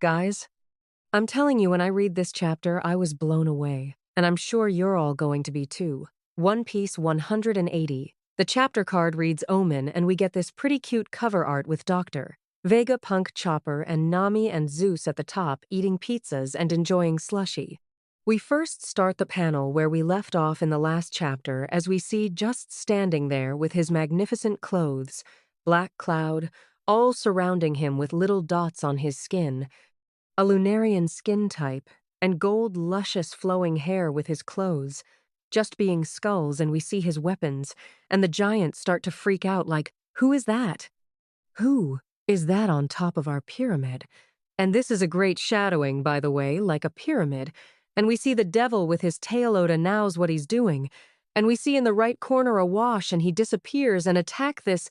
Guys, I'm telling you, when I read this chapter, I was blown away, and I'm sure you're all going to be too. One Piece 180. The chapter card reads Omen, and we get this pretty cute cover art with Dr. Vegapunk Chopper and Nami and Zeus at the top eating pizzas and enjoying slushy. We first start the panel where we left off in the last chapter as we see just standing there with his magnificent clothes, black cloud, all surrounding him with little dots on his skin, a Lunarian skin type, and gold luscious flowing hair with his clothes, just being skulls, and we see his weapons, and the giants start to freak out like, who is that? Who is that on top of our pyramid? And this is a great shadowing, by the way, like a pyramid, and we see the devil with his tail. Oda knows what he's doing, and we see in the right corner a wash, and he disappears and attack this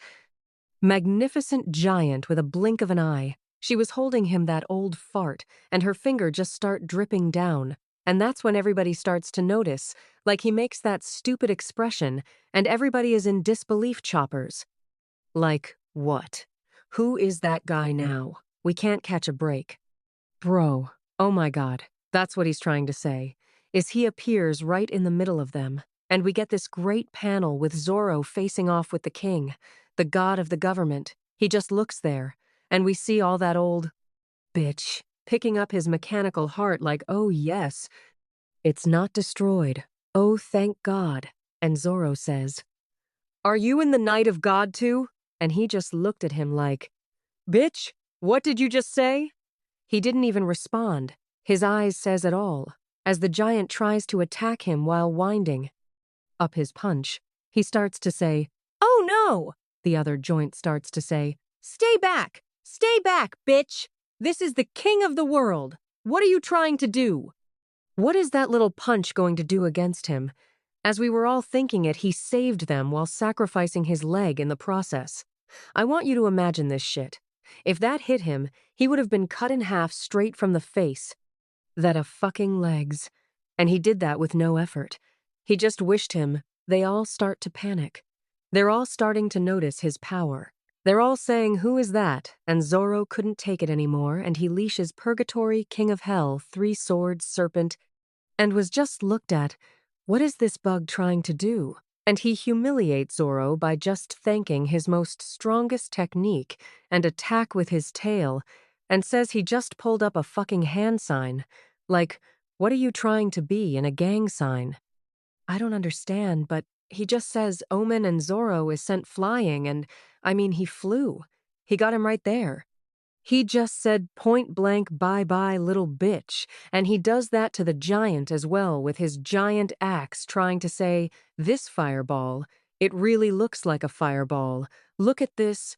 magnificent giant with a blink of an eye. She was holding him that old fart, and her finger just start dripping down. And that's when everybody starts to notice, like he makes that stupid expression, and everybody is in disbelief. Choppers. Like, what? Who is that guy now? We can't catch a break. Bro, oh my god, that's what he's trying to say, is he appears right in the middle of them, and we get this great panel with Zoro facing off with the king, the god of the government. He just looks there, and we see all that old bitch picking up his mechanical heart like, oh yes, it's not destroyed. Oh, thank God. And Zoro says, are you in the night of God too? And he just looked at him like, bitch, what did you just say? He didn't even respond. His eyes says it all, as the giant tries to attack him while winding up his punch. He starts to say, oh no! The other joint starts to say, stay back, bitch! This is the king of the world. What are you trying to do? What is that little punch going to do against him? As we were all thinking it, he saved them while sacrificing his leg in the process. I want you to imagine this shit. If that hit him, he would have been cut in half straight from the face. That a fucking legs. And he did that with no effort. He just wished him. They all start to panic. They're all starting to notice his power. They're all saying, who is that? And Zoro couldn't take it anymore, and he leashes Purgatory, King of Hell, Three Swords, Serpent, and was just looked at. What is this bug trying to do? And he humiliates Zoro by just thanking his most strongest technique and attack with his tail, and says he just pulled up a fucking hand sign. Like, what are you trying to be, in a gang sign? I don't understand, but he just says Omen and Zoro is sent flying, and, I mean, he flew. He got him right there. He just said point blank, bye-bye, little bitch, and he does that to the giant as well with his giant axe, trying to say, this fireball, it really looks like a fireball. Look at this.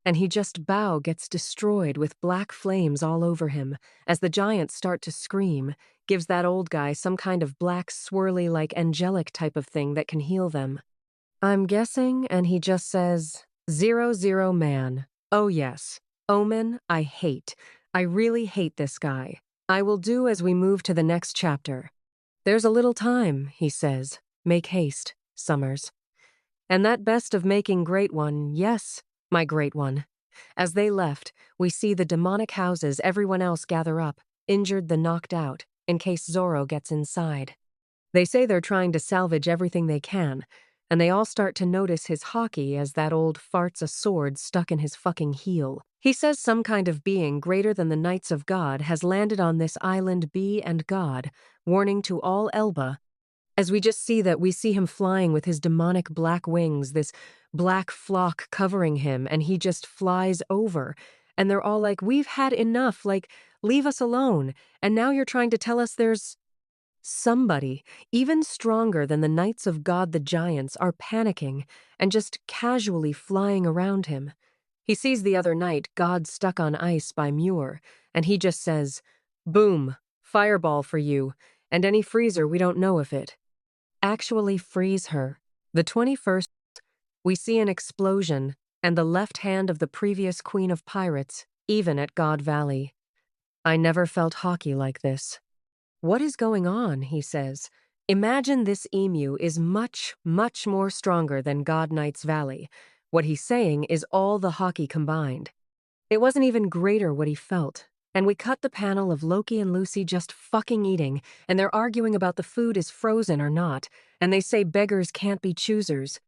And he just gets destroyed with black flames all over him as the giants start to scream, gives that old guy some kind of black swirly like angelic type of thing that can heal them. I'm guessing, and he just says, 00 man. Oh yes. Omen, I hate. I really hate this guy. I will do as we move to the next chapter. There's a little time, he says. Make haste, Summers. And that best of making great one, yes, my great one. As they left, we see the demonic houses everyone else gather up, injured the knocked out, in case Zoro gets inside. They say they're trying to salvage everything they can, and they all start to notice his hockey as that old farts a sword stuck in his fucking heel. He says some kind of being greater than the Knights of God has landed on this island B and God, warning to all Elba. As we just see that, we see him flying with his demonic black wings, this black flock covering him, and he just flies over. And they're all like, we've had enough, like, leave us alone. And now you're trying to tell us there's somebody, even stronger than the Knights of God the Giants, are panicking and just casually flying around him. He sees the other night God stuck on ice by Muir, and he just says, boom, fireball for you, and any freezer we don't know if it actually freeze her. The 21st, we see an explosion and the left hand of the previous Queen of Pirates, even at God Valley. I never felt hockey like this. What is going on, he says. Imagine this emu is much, much more stronger than God Knight's Valley. What he's saying is all the hockey combined. It wasn't even greater what he felt. And we cut the panel of Loki and Lucy just fucking eating, and they're arguing about the food is frozen or not, and they say beggars can't be choosers.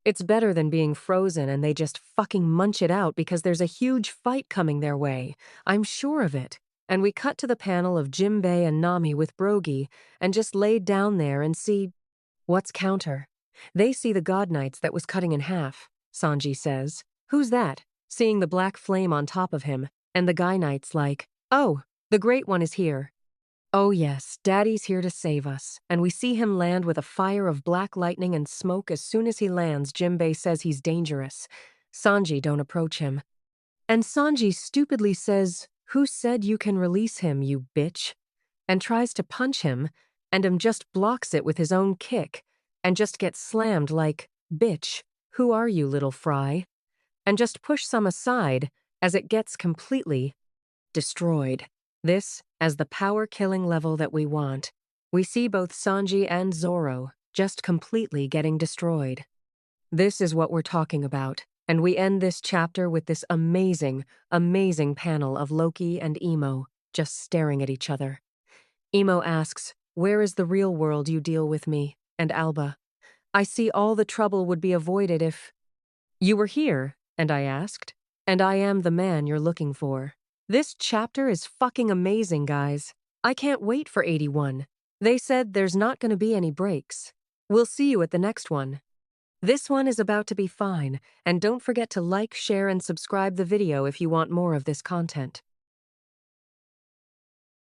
It's better than being frozen and they just fucking munch it out because there's a huge fight coming their way. I'm sure of it. And we cut to the panel of Jimbei and Nami with Brogy and just laid down there and see what's counter. They see the God Knights that was cutting in half, Sanji says. Who's that? Seeing the black flame on top of him, and the Guy Knight's like, oh, the Great One is here. Oh yes, Daddy's here to save us, and we see him land with a fire of black lightning and smoke. As soon as he lands, Jimbei says he's dangerous. Sanji don't approach him. And Sanji stupidly says, who said you can release him, you bitch? And tries to punch him, and just blocks it with his own kick, and just gets slammed like, bitch, who are you, little fry? And just push some aside as it gets completely destroyed. This as the power-killing level that we want. We see both Sanji and Zoro just completely getting destroyed. This is what we're talking about, and we end this chapter with this amazing, amazing panel of Loki and Emo just staring at each other. Emo asks, where is the real world you deal with me? And Alba, I see all the trouble would be avoided if you were here, and I asked, and I am the man you're looking for. This chapter is fucking amazing, guys. I can't wait for 81. They said there's not going to be any breaks. We'll see you at the next one. This one is about to be fine, and don't forget to like, share, and subscribe the video if you want more of this content.